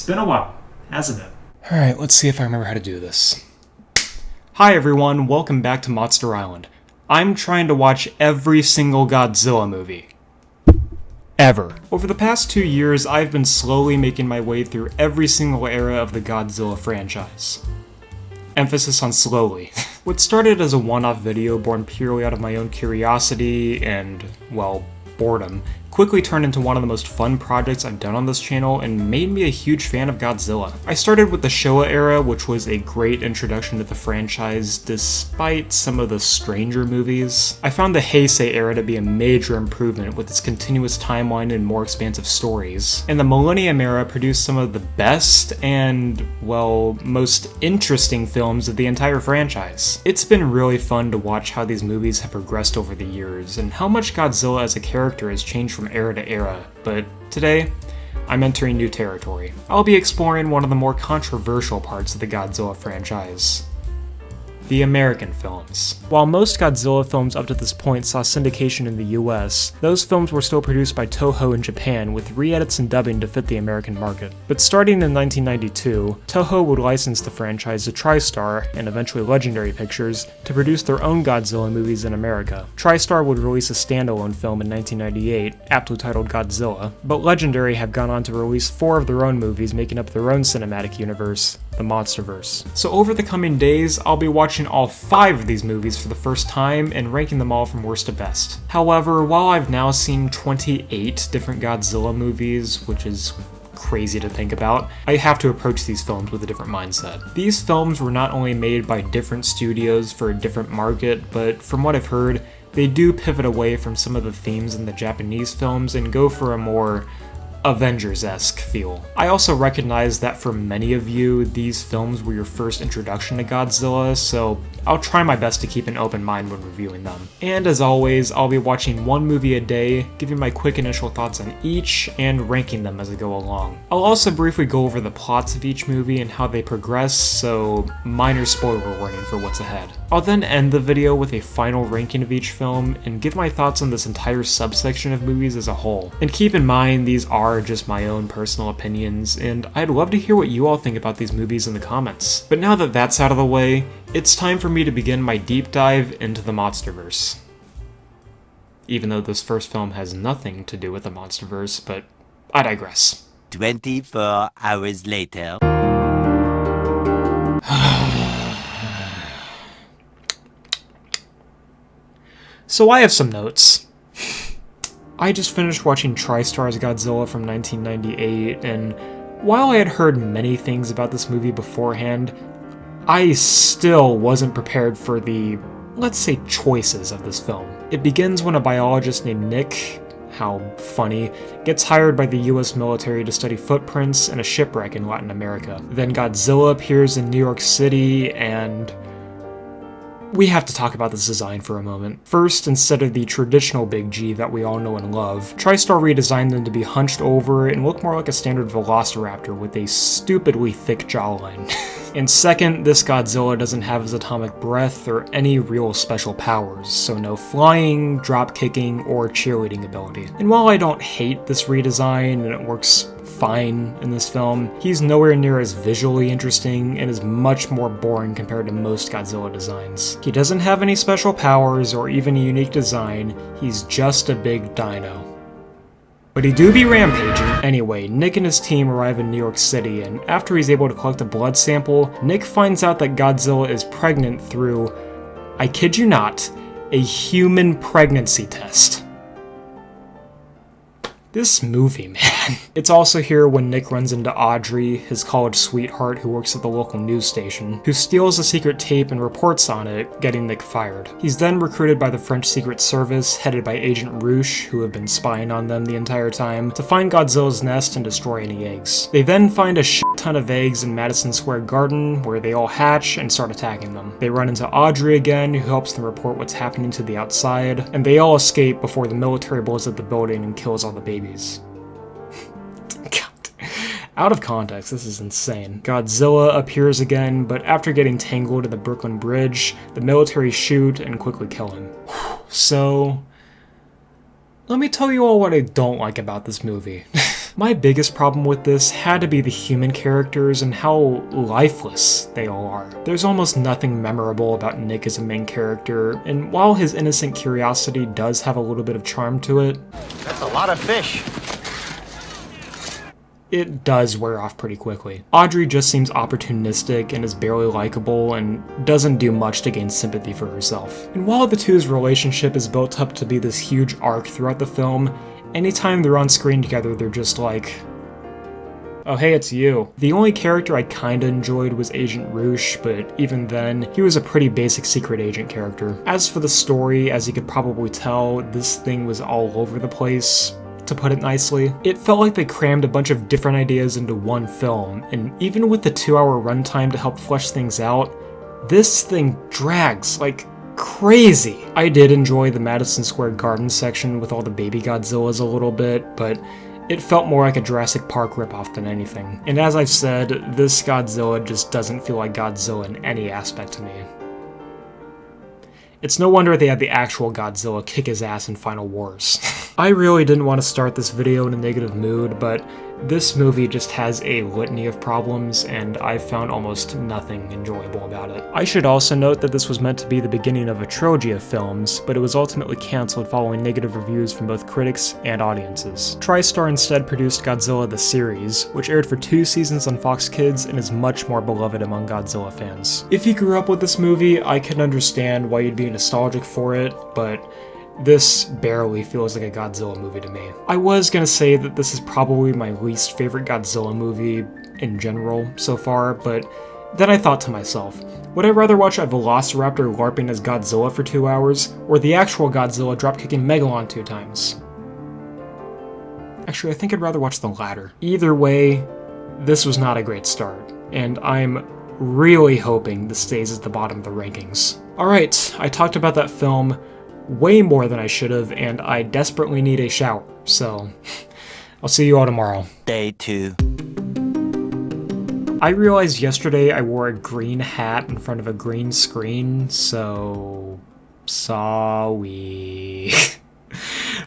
It's been a while, hasn't it? Alright, let's see if I remember how to do this. Hi everyone, welcome back to Monster Island. I'm trying to watch every single Godzilla movie. Ever. Over the past 2 years, I've been slowly making my way through every single era of the Godzilla franchise. Emphasis on slowly. What started as a one-off video born purely out of my own curiosity and, well, boredom, quickly turned into one of the most fun projects I've done on this channel and made me a huge fan of Godzilla. I started with the Showa era, which was a great introduction to the franchise despite some of the stranger movies. I found the Heisei era to be a major improvement with its continuous timeline and more expansive stories. And the Millennium era produced some of the best and, well, most interesting films of the entire franchise. It's been really fun to watch how these movies have progressed over the years and how much Godzilla as a character has changed from era to era, but today, I'm entering new territory. I'll be exploring one of the more controversial parts of the Godzilla franchise: the American films. While most Godzilla films up to this point saw syndication in the US, those films were still produced by Toho in Japan with re-edits and dubbing to fit the American market. But starting in 1992, Toho would license the franchise to TriStar, and eventually Legendary Pictures, to produce their own Godzilla movies in America. TriStar would release a standalone film in 1998, aptly titled Godzilla, but Legendary have gone on to release 4 of their own movies making up their own cinematic universe, the MonsterVerse. So over the coming days, I'll be watching all 5 of these movies for the first time and ranking them all from worst to best. However, while I've now seen 28 different Godzilla movies, which is crazy to think about, I have to approach these films with a different mindset. These films were not only made by different studios for a different market, but from what I've heard, they do pivot away from some of the themes in the Japanese films and go for a more Avengers-esque feel. I also recognize that for many of you, these films were your first introduction to Godzilla, so I'll try my best to keep an open mind when reviewing them. And as always, I'll be watching one movie a day, giving my quick initial thoughts on each, and ranking them as I go along. I'll also briefly go over the plots of each movie and how they progress, so minor spoiler warning for what's ahead. I'll then end the video with a final ranking of each film, and give my thoughts on this entire subsection of movies as a whole. And keep in mind, these are just my own personal opinions, and I'd love to hear what you all think about these movies in the comments. But now that that's out of the way, it's time for me to begin my deep dive into the MonsterVerse. Even though this first film has nothing to do with the MonsterVerse, but I digress. 24 hours later. So I have some notes. I just finished watching TriStar's Godzilla from 1998, and while I had heard many things about this movie beforehand, I still wasn't prepared for the, let's say, choices of this film. It begins when a biologist named Nick, how funny, gets hired by the US military to study footprints in a shipwreck in Latin America. Then Godzilla appears in New York City, and we have to talk about this design for a moment. First, instead of the traditional Big G that we all know and love, TriStar redesigned them to be hunched over and look more like a standard Velociraptor with a stupidly thick jawline. And second, this Godzilla doesn't have his atomic breath or any real special powers, so no flying, drop kicking, or cheerleading ability. And while I don't hate this redesign and it works fine in this film, he's nowhere near as visually interesting and is much more boring compared to most Godzilla designs. He doesn't have any special powers or even a unique design, he's just a big dino. But he do be rampaging. Anyway, Nick and his team arrive in New York City, and after he's able to collect a blood sample, Nick finds out that Godzilla is pregnant through, I kid you not, a human pregnancy test. This movie, man. It's also here when Nick runs into Audrey, his college sweetheart who works at the local news station, who steals a secret tape and reports on it, getting Nick fired. He's then recruited by the French Secret Service, headed by Agent Rouge, who have been spying on them the entire time, to find Godzilla's nest and destroy any eggs. They then find a shit ton of eggs in Madison Square Garden, where they all hatch and start attacking them. They run into Audrey again, who helps them report what's happening to the outside, and they all escape before the military blows up the building and kills all the babies. God. Out of context, this is insane. Godzilla appears again, but after getting tangled in the Brooklyn Bridge, the military shoot and quickly kill him. So, let me tell you all what I don't like about this movie. My biggest problem with this had to be the human characters and how lifeless they all are. There's almost nothing memorable about Nick as a main character, and while his innocent curiosity does have a little bit of charm to it, That's a lot of fish. it does wear off pretty quickly. Audrey just seems opportunistic and is barely likable and doesn't do much to gain sympathy for herself. And while the two's relationship is built up to be this huge arc throughout the film, anytime they're on screen together, they're just like, oh hey, it's you. The only character I kinda enjoyed was Agent Roosh, but even then, he was a pretty basic secret agent character. As for the story, as you could probably tell, this thing was all over the place, to put it nicely. It felt like they crammed a bunch of different ideas into one film, and even with the 2-hour runtime to help flesh things out, this thing drags like crazy. I did enjoy the Madison Square Garden section with all the baby Godzillas a little bit, but it felt more like a Jurassic Park ripoff than anything. And as I've said, this Godzilla just doesn't feel like Godzilla in any aspect to me. It's no wonder they had the actual Godzilla kick his ass in Final Wars. I really didn't want to start this video in a negative mood, but this movie just has a litany of problems, and I found almost nothing enjoyable about it. I should also note that this was meant to be the beginning of a trilogy of films, but it was ultimately cancelled following negative reviews from both critics and audiences. TriStar instead produced Godzilla the series, which aired for 2 seasons on Fox Kids and is much more beloved among Godzilla fans. If you grew up with this movie, I can understand why you'd be nostalgic for it, but this barely feels like a Godzilla movie to me. I was gonna say that this is probably my least favorite Godzilla movie in general so far, but then I thought to myself, would I rather watch a Velociraptor LARPing as Godzilla for 2 hours, or the actual Godzilla dropkicking Megalon 2 times? Actually, I think I'd rather watch the latter. Either way, this was not a great start, and I'm really hoping this stays at the bottom of the rankings. Alright, I talked about that film way more than I should have, and I desperately need a shower, so I'll see you all tomorrow. Day 2. I realized yesterday I wore a green hat in front of a green screen, so sorry.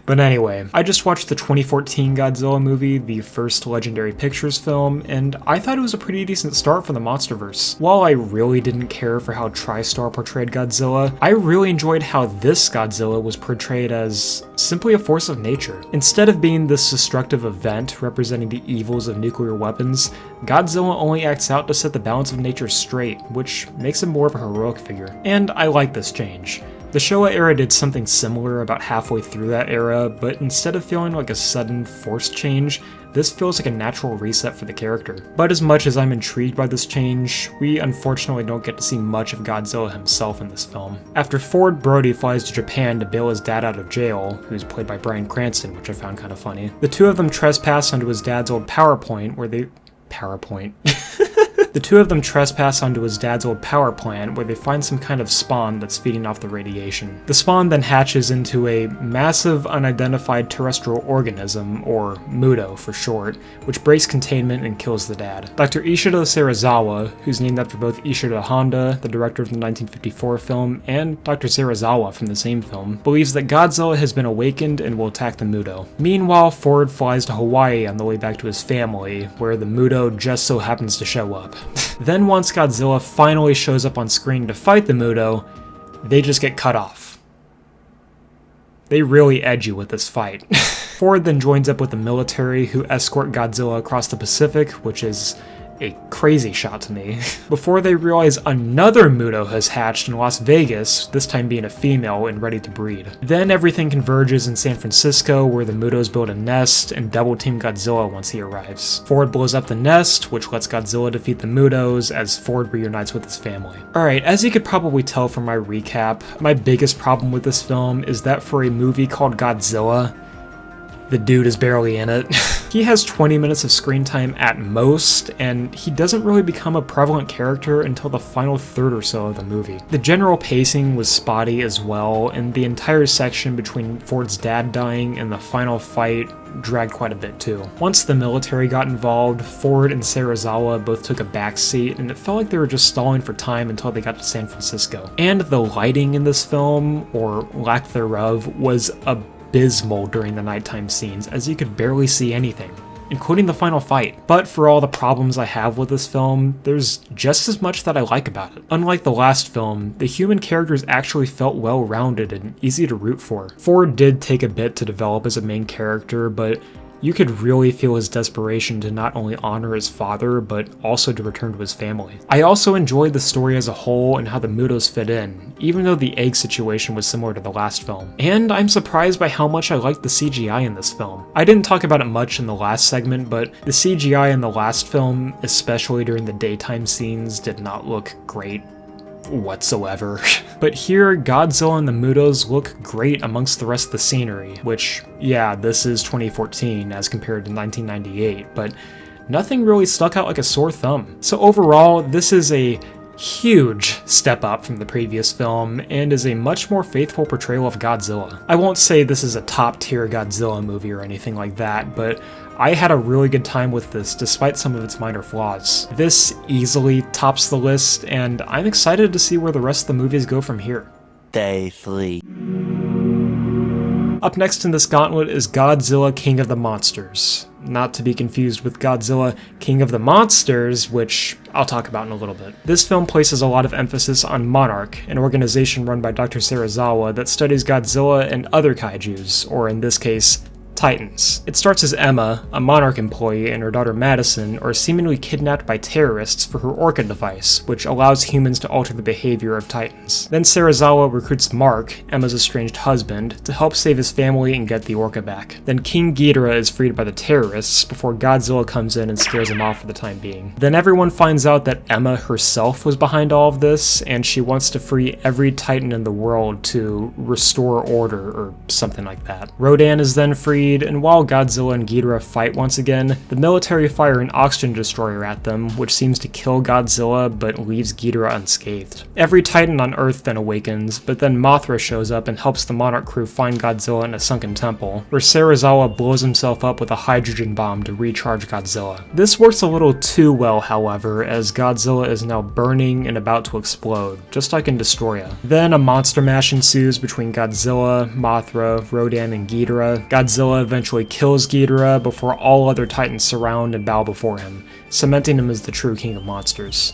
But anyway, I just watched the 2014 Godzilla movie, the first Legendary Pictures film, and I thought it was a pretty decent start for the MonsterVerse. While I really didn't care for how TriStar portrayed Godzilla, I really enjoyed how this Godzilla was portrayed as simply a force of nature. Instead of being this destructive event representing the evils of nuclear weapons, Godzilla only acts out to set the balance of nature straight, which makes him more of a heroic figure. And I like this change. The Showa era did something similar about halfway through that era, but instead of feeling like a sudden forced change, this feels like a natural reset for the character. But as much as I'm intrigued by this change, we unfortunately don't get to see much of Godzilla himself in this film. After Ford Brody flies to Japan to bail his dad out of jail, who's played by Bryan Cranston, which I found kind of funny, the two of them trespass onto his dad's old The two of them trespass onto his dad's old power plant where they find some kind of spawn that's feeding off the radiation. The spawn then hatches into a massive unidentified terrestrial organism, or Muto for short, which breaks containment and kills the dad. Dr. Ishiro Serizawa, who's named after both Ishiro Honda, the director of the 1954 film, and Dr. Serizawa from the same film, believes that Godzilla has been awakened and will attack the Muto. Meanwhile, Ford flies to Hawaii on the way back to his family, where the Muto just so happens to show up. Then once Godzilla finally shows up on screen to fight the Muto, they just get cut off. They really edge you with this fight. Ford then joins up with the military who escort Godzilla across the Pacific, which is a crazy shot to me, before they realize another Muto has hatched in Las Vegas, this time being a female and ready to breed. Then everything converges in San Francisco, where the Mutos build a nest and double-team Godzilla once he arrives. Ford blows up the nest, which lets Godzilla defeat the Mutos as Ford reunites with his family. Alright, as you could probably tell from my recap, my biggest problem with this film is that for a movie called Godzilla, the dude is barely in it. He has 20 minutes of screen time at most, and he doesn't really become a prevalent character until the final third or so of the movie. The general pacing was spotty as well, and the entire section between Ford's dad dying and the final fight dragged quite a bit too. Once the military got involved, Ford and Serizawa both took a backseat, and it felt like they were just stalling for time until they got to San Francisco. And the lighting in this film, or lack thereof, was abysmal during the nighttime scenes, as you could barely see anything. including the final fight. But for all the problems I have with this film, there's just as much that I like about it. Unlike the last film, the human characters actually felt well-rounded and easy to root for. Ford did take a bit to develop as a main character, but you could really feel his desperation to not only honor his father, but also to return to his family. I also enjoyed the story as a whole and how the Mutos fit in, even though the egg situation was similar to the last film. And I'm surprised by how much I liked the CGI in this film. I didn't talk about it much in the last segment, but the CGI in the last film, especially during the daytime scenes, did not look great whatsoever. But here, Godzilla and the Mutos look great amongst the rest of the scenery, which, yeah, this is 2014 as compared to 1998, but nothing really stuck out like a sore thumb. So overall, this is a huge step up from the previous film and is a much more faithful portrayal of Godzilla. I won't say this is a top tier Godzilla movie or anything like that, but I had a really good time with this despite some of its minor flaws. This easily tops the list, and I'm excited to see where the rest of the movies go from here. Day 3. Up next in this gauntlet is Godzilla King of the Monsters. Not to be confused with Godzilla King of the Monsters, which I'll talk about in a little bit. This film places a lot of emphasis on Monarch, an organization run by Dr. Serizawa that studies Godzilla and other kaijus, or in this case, Titans. It starts as Emma, a Monarch employee, and her daughter Madison are seemingly kidnapped by terrorists for her Orca device, which allows humans to alter the behavior of Titans. Then Serizawa recruits Mark, Emma's estranged husband, to help save his family and get the Orca back. Then King Ghidorah is freed by the terrorists before Godzilla comes in and scares him off for the time being. Then everyone finds out that Emma herself was behind all of this, and she wants to free every Titan in the world to restore order or something like that. Rodan is then freed, and while Godzilla and Ghidorah fight once again, the military fire an oxygen destroyer at them, which seems to kill Godzilla but leaves Ghidorah unscathed. Every Titan on Earth then awakens, but then Mothra shows up and helps the Monarch crew find Godzilla in a sunken temple, where Serizawa blows himself up with a hydrogen bomb to recharge Godzilla. This works a little too well, however, as Godzilla is now burning and about to explode, just like in Destroya. Then a monster mash ensues between Godzilla, Mothra, Rodan, and Ghidorah. Godzilla eventually kills Ghidorah before all other Titans surround and bow before him, cementing him as the true king of monsters.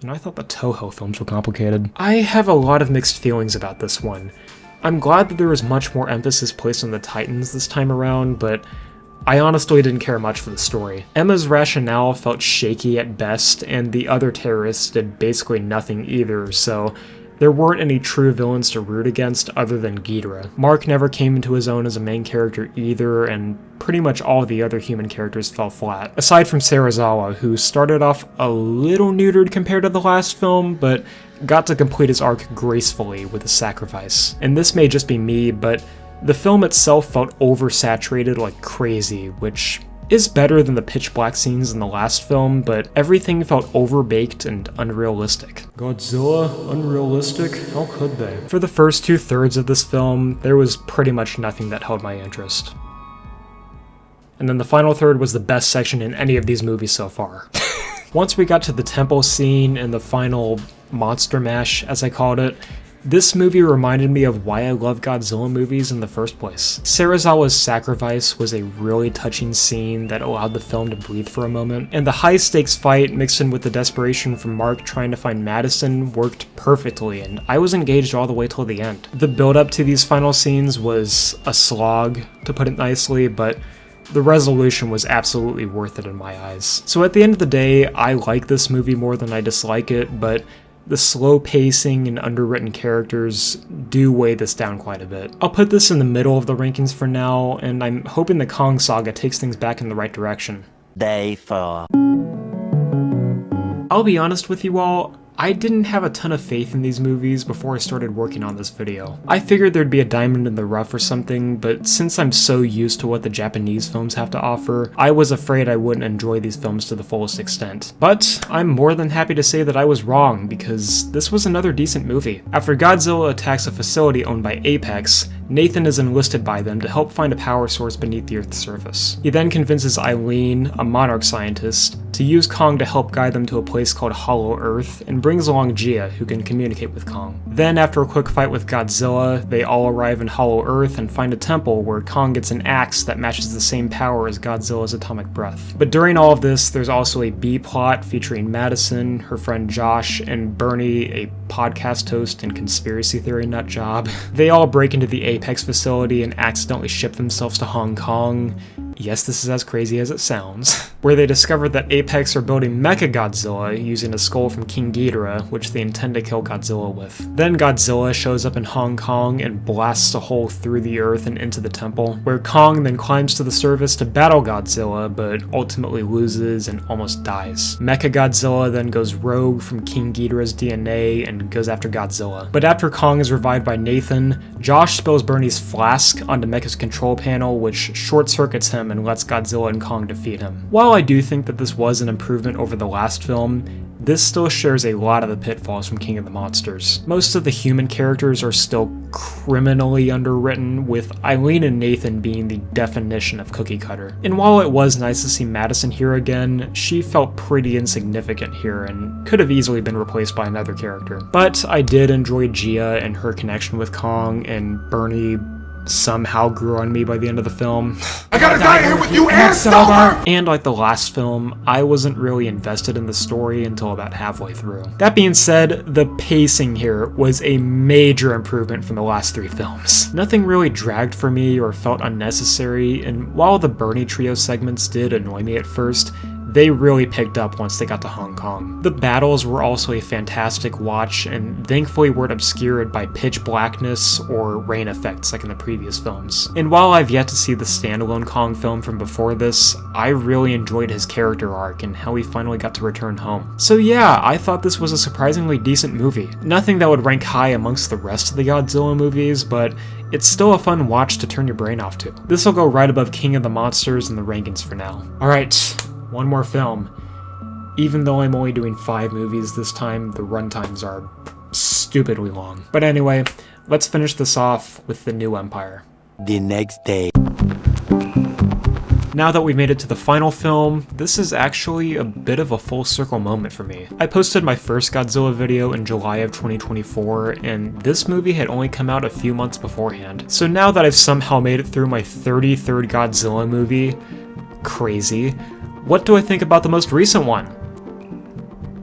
I thought the Toho films were complicated. I have a lot of mixed feelings about this one. I'm glad that there was much more emphasis placed on the Titans this time around, but I honestly didn't care much for the story. Emma's rationale felt shaky at best, and the other terrorists did basically nothing either, so there weren't any true villains to root against other than Ghidorah. Mark never came into his own as a main character either, and pretty much all the other human characters fell flat. Aside from Serizawa, who started off a little neutered compared to the last film, but got to complete his arc gracefully with a sacrifice. And this may just be me, but the film itself felt oversaturated like crazy, which is better than the pitch black scenes in the last film, but everything felt overbaked and unrealistic. Godzilla? Unrealistic? How could they? For the first 2/3 of this film, there was pretty much nothing that held my interest. And then the final third was the best section in any of these movies so far. Once we got to the temple scene and the final monster mash, as I called it, this movie reminded me of why I love Godzilla movies in the first place. Serizawa's sacrifice was a really touching scene that allowed the film to breathe for a moment, and the high-stakes fight mixed in with the desperation from Mark trying to find Madison worked perfectly, and I was engaged all the way till the end. The build-up to these final scenes was a slog, to put it nicely, but the resolution was absolutely worth it in my eyes. So at the end of the day, I like this movie more than I dislike it, but the slow pacing and underwritten characters do weigh this down quite a bit. I'll put this in the middle of the rankings for now, and I'm hoping the Kong Saga takes things back in the right direction. Day 4. I'll be honest with you all, I didn't have a ton of faith in these movies before I started working on this video. I figured there'd be a diamond in the rough or something, but since I'm so used to what the Japanese films have to offer, I was afraid I wouldn't enjoy these films to the fullest extent. But I'm more than happy to say that I was wrong, because this was another decent movie. After Godzilla attacks a facility owned by Apex, Nathan is enlisted by them to help find a power source beneath the Earth's surface. He then convinces Eileen, a Monarch scientist, to to use Kong to help guide them to a place called Hollow Earth, and brings along Gia, who can communicate with Kong. Then, after a quick fight with Godzilla, they all arrive in Hollow Earth and find a temple where Kong gets an axe that matches the same power as Godzilla's atomic breath. But during all of this, there's also a B-plot featuring Madison, her friend Josh, and Bernie, a podcast host and conspiracy theory nut job. They all break into the Apex facility and accidentally ship themselves to Hong Kong. Yes, this is as crazy as it sounds, where they discover that Apex are building Mechagodzilla using a skull from King Ghidorah, which they intend to kill Godzilla with. Then Godzilla shows up in Hong Kong and blasts a hole through the earth and into the temple, where Kong then climbs to the surface to battle Godzilla, but ultimately loses and almost dies. Mechagodzilla then goes rogue from King Ghidorah's DNA and goes after Godzilla. But after Kong is revived by Nathan, Josh spills Bernie's flask onto Mecha's control panel, which short-circuits him and lets Godzilla and Kong defeat him. While I do think that this was an improvement over the last film, this still shares a lot of the pitfalls from King of the Monsters. Most of the human characters are still criminally underwritten, with Eileen and Nathan being the definition of cookie cutter. And while it was nice to see Madison here again, she felt pretty insignificant here and could have easily been replaced by another character. But I did enjoy Gia and her connection with Kong, and Bernie somehow grew on me by the end of the film. I gotta die here with you and Silver! And like the last film, I wasn't really invested in the story until about halfway through. That being said, the pacing here was a major improvement from the last 3 films. Nothing really dragged for me or felt unnecessary, and while the Bernie trio segments did annoy me at first, they really picked up once they got to Hong Kong. The battles were also a fantastic watch, and thankfully weren't obscured by pitch blackness or rain effects like in the previous films. And while I've yet to see the standalone Kong film from before this, I really enjoyed his character arc and how he finally got to return home. So yeah, I thought this was a surprisingly decent movie. Nothing that would rank high amongst the rest of the Godzilla movies, but it's still a fun watch to turn your brain off to. This will go right above King of the Monsters in the rankings for now. Alright, one more film. Even though I'm only doing 5 movies this time, the runtimes are stupidly long. But anyway, let's finish this off with The New Empire. The next day. Now that we've made it to the final film, this is actually a bit of a full circle moment for me. I posted my first Godzilla video in July of 2024, and this movie had only come out a few months beforehand. So now that I've somehow made it through my 33rd Godzilla movie, crazy, what do I think about the most recent one?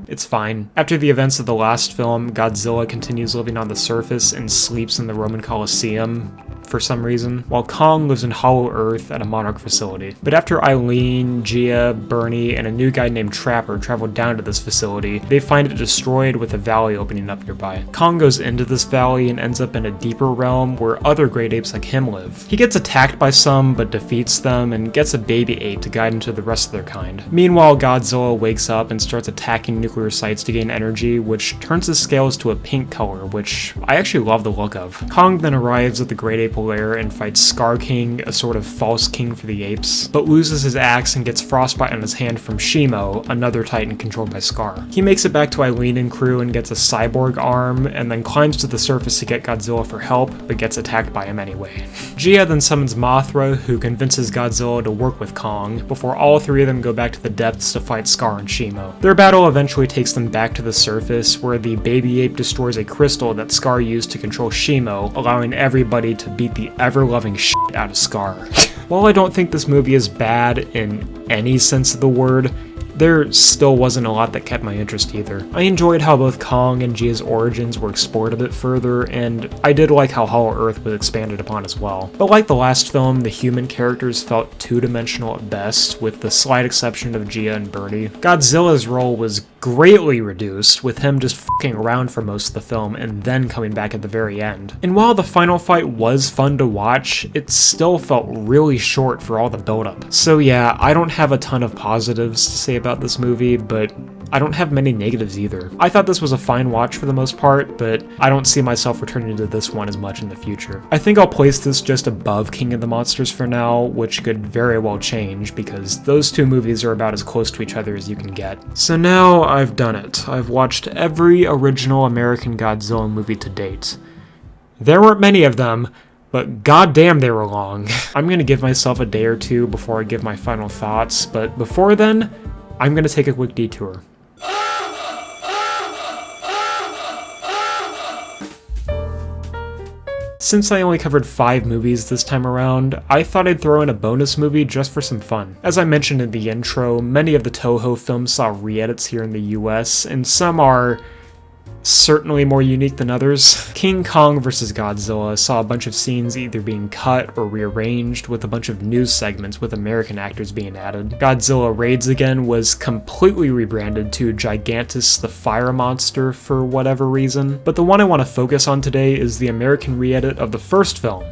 It's fine. After the events of the last film, Godzilla continues living on the surface and sleeps in the Roman Colosseum for some reason, while Kong lives in Hollow Earth at a Monarch facility. But after Eileen, Gia, Bernie, and a new guy named Trapper travel down to this facility, they find it destroyed with a valley opening up nearby. Kong goes into this valley and ends up in a deeper realm where other great apes like him live. He gets attacked by some, but defeats them, and gets a baby ape to guide him to the rest of their kind. Meanwhile, Godzilla wakes up and starts attacking nuclear sites to gain energy, which turns his scales to a pink color, which I actually love the look of. Kong then arrives at the great ape lair and fights Scar King, a sort of false king for the apes, but loses his axe and gets frostbite on his hand from Shimo, another titan controlled by Scar. He makes it back to Eileen and crew and gets a cyborg arm, and then climbs to the surface to get Godzilla for help, but gets attacked by him anyway. Gia then summons Mothra, who convinces Godzilla to work with Kong, before all 3 of them go back to the depths to fight Scar and Shimo. Their battle eventually takes them back to the surface, where the baby ape destroys a crystal that Scar used to control Shimo, allowing everybody to beat the ever-loving shit out of Scar. While I don't think this movie is bad in any sense of the word, there still wasn't a lot that kept my interest either. I enjoyed how both Kong and Gia's origins were explored a bit further, and I did like how Hollow Earth was expanded upon as well. But like the last film, the human characters felt two-dimensional at best, with the slight exception of Gia and Bernie. Godzilla's role was greatly reduced, with him just fucking around for most of the film and then coming back at the very end. And while the final fight was fun to watch, it still felt really short for all the buildup. So yeah, I don't have a ton of positives to say about this movie, but I don't have many negatives either. I thought this was a fine watch for the most part, but I don't see myself returning to this one as much in the future. I think I'll place this just above King of the Monsters for now, which could very well change because those 2 movies are about as close to each other as you can get. So now I've done it. I've watched every original American Godzilla movie to date. There weren't many of them, but goddamn they were long. I'm gonna give myself a day or 2 before I give my final thoughts, but before then, I'm gonna take a quick detour. Since I only covered 5 movies this time around, I thought I'd throw in a bonus movie just for some fun. As I mentioned in the intro, many of the Toho films saw re-edits here in the US, and some are certainly more unique than others. King Kong vs. Godzilla saw a bunch of scenes either being cut or rearranged, with a bunch of news segments with American actors being added. Godzilla Raids Again was completely rebranded to Gigantus the Fire Monster for whatever reason, but the one I want to focus on today is the American re-edit of the first film,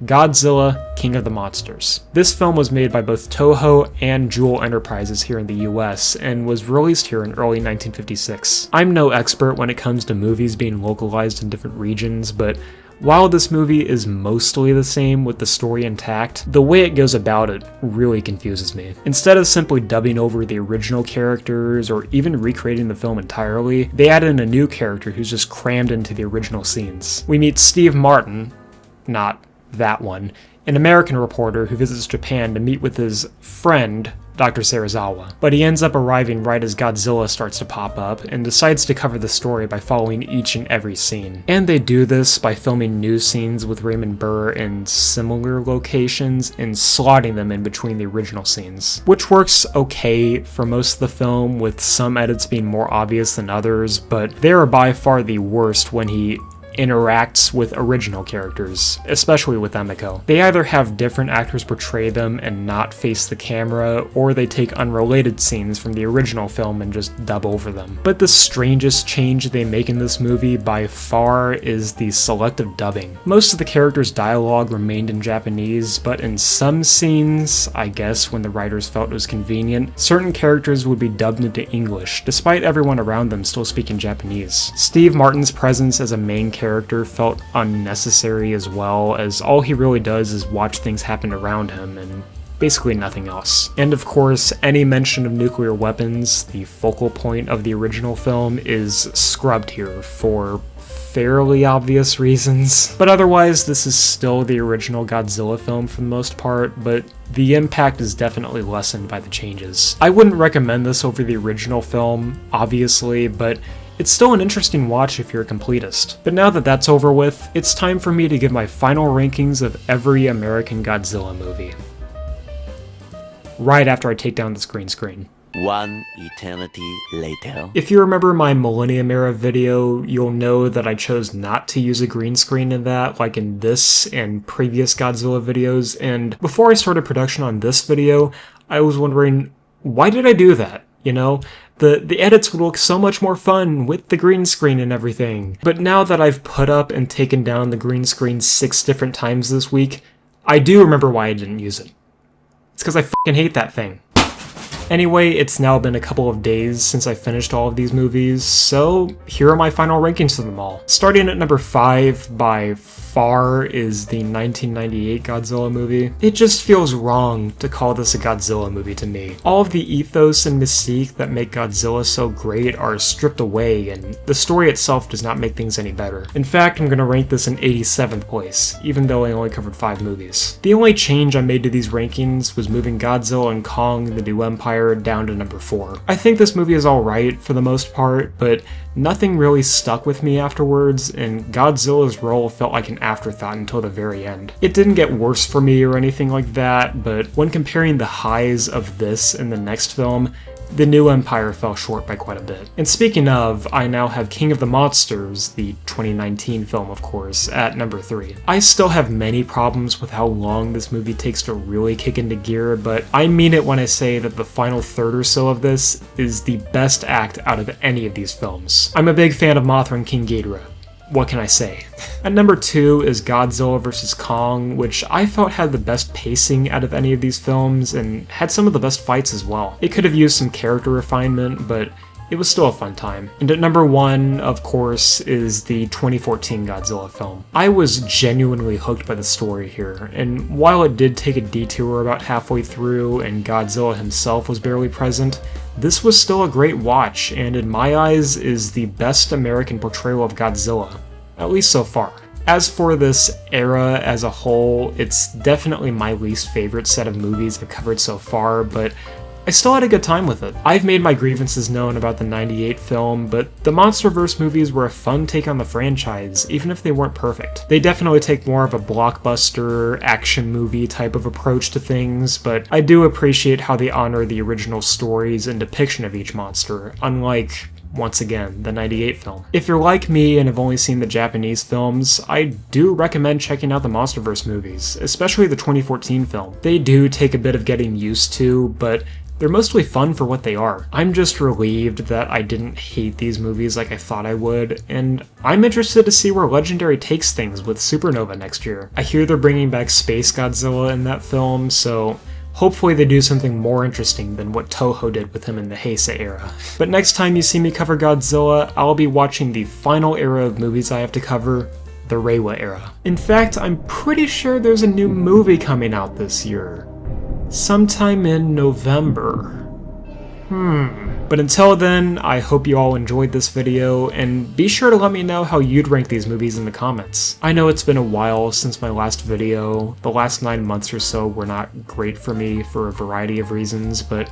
Godzilla, King of the Monsters. This film was made by both Toho and Jewel Enterprises here in the US, and was released here in early 1956. I'm no expert when it comes to movies being localized in different regions, but while this movie is mostly the same with the story intact, the way it goes about it really confuses me. Instead of simply dubbing over the original characters or even recreating the film entirely, they add in a new character who's just crammed into the original scenes. We meet Steve Martin, not that one, an American reporter who visits Japan to meet with his friend, Dr. Serizawa. But he ends up arriving right as Godzilla starts to pop up, and decides to cover the story by following each and every scene. And they do this by filming new scenes with Raymond Burr in similar locations and slotting them in between the original scenes, which works okay for most of the film, with some edits being more obvious than others, but they are by far the worst when he interacts with original characters, especially with Emiko. They either have different actors portray them and not face the camera, or they take unrelated scenes from the original film and just dub over them. But the strangest change they make in this movie by far is the selective dubbing. Most of the characters' dialogue remained in Japanese, but in some scenes, I guess when the writers felt it was convenient, certain characters would be dubbed into English, despite everyone around them still speaking Japanese. Steve Martin's presence as a main character felt unnecessary as well, as all he really does is watch things happen around him and basically nothing else. And of course, any mention of nuclear weapons, the focal point of the original film, is scrubbed here for fairly obvious reasons. But otherwise, this is still the original Godzilla film for the most part, but the impact is definitely lessened by the changes. I wouldn't recommend this over the original film, obviously, but it's still an interesting watch if you're a completist. But now that that's over with, it's time for me to give my final rankings of every American Godzilla movie. Right after I take down this green screen. One eternity later. If you remember my Millennium Era video, you'll know that I chose not to use a green screen in that, like in this and previous Godzilla videos, and before I started production on this video, I was wondering, why did I do that? You know? The edits would look so much more fun with the green screen and everything. But now that I've put up and taken down the green screen 6 different times this week, I do remember why I didn't use it. It's because I fucking hate that thing. Anyway, it's now been a couple of days since I finished all of these movies, so here are my final rankings of them all. Starting at number 5 by far is the 1998 Godzilla movie. It just feels wrong to call this a Godzilla movie to me. All of the ethos and mystique that make Godzilla so great are stripped away, and the story itself does not make things any better. In fact, I'm going to rank this in 87th place, even though I only covered 5 movies. The only change I made to these rankings was moving Godzilla and Kong the New Empire down to number 4. I think this movie is alright for the most part, but nothing really stuck with me afterwards, and Godzilla's role felt like an afterthought until the very end. It didn't get worse for me or anything like that, but when comparing the highs of this and the next film, the New Empire fell short by quite a bit. And speaking of, I now have King of the Monsters, the 2019 film of course, at number 3. I still have many problems with how long this movie takes to really kick into gear, but I mean it when I say that the final third or so of this is the best act out of any of these films. I'm a big fan of Mothra and King Ghidorah. What can I say? At number 2 is Godzilla vs. Kong, which I felt had the best pacing out of any of these films, and had some of the best fights as well. It could have used some character refinement, but it was still a fun time. And at number 1, of course, is the 2014 Godzilla film. I was genuinely hooked by the story here, and while it did take a detour about halfway through and Godzilla himself was barely present, this was still a great watch, and in my eyes is the best American portrayal of Godzilla, at least so far. As for this era as a whole, it's definitely my least favorite set of movies I've covered so far, but I still had a good time with it. I've made my grievances known about the '98 film, but the MonsterVerse movies were a fun take on the franchise, even if they weren't perfect. They definitely take more of a blockbuster, action movie type of approach to things, but I do appreciate how they honor the original stories and depiction of each monster, unlike, once again, the '98 film. If you're like me and have only seen the Japanese films, I do recommend checking out the MonsterVerse movies, especially the 2014 film. They do take a bit of getting used to, but they're mostly fun for what they are. I'm just relieved that I didn't hate these movies like I thought I would, and I'm interested to see where Legendary takes things with Supernova next year. I hear they're bringing back Space Godzilla in that film, so hopefully they do something more interesting than what Toho did with him in the Heisei era. But next time you see me cover Godzilla, I'll be watching the final era of movies I have to cover, the Reiwa era. In fact, I'm pretty sure there's a new movie coming out this year. Sometime in November. But until then, I hope you all enjoyed this video, and be sure to let me know how you'd rank these movies in the comments. I know it's been a while since my last video. The last 9 months or so were not great for me for a variety of reasons, but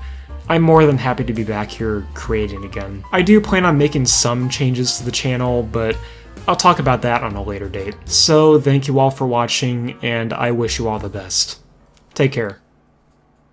I'm more than happy to be back here creating again. I do plan on making some changes to the channel, but I'll talk about that on a later date. So thank you all for watching, and I wish you all the best. Take care.